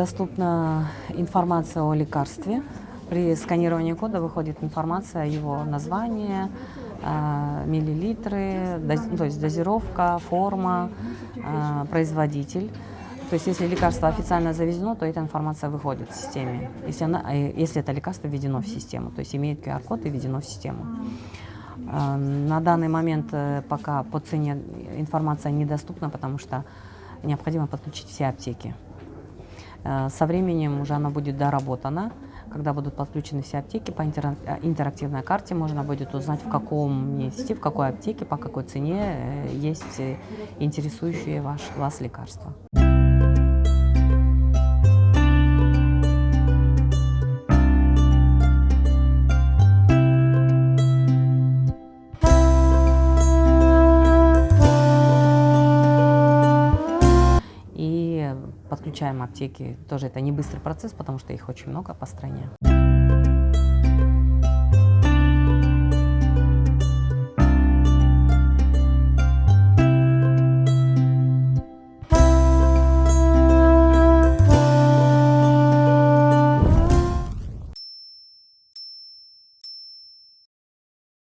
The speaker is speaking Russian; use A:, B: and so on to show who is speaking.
A: доступна информация о лекарстве. При сканировании кода выходит информация, его название, миллилитры, то есть дозировка, форма, производитель. То есть если лекарство официально завезено, то эта информация выходит в системе, если это лекарство введено в систему, то есть имеет QR-код и введено в систему. На данный момент пока по цене информация недоступна, потому что необходимо подключить все аптеки. Со временем уже она будет доработана. Когда будут подключены все аптеки, по интерактивной карте можно будет узнать, в каком месте, в какой аптеке, по какой цене есть интересующие вас лекарства. И подключаем аптеки. Тоже это не быстрый процесс, потому что их очень много по стране.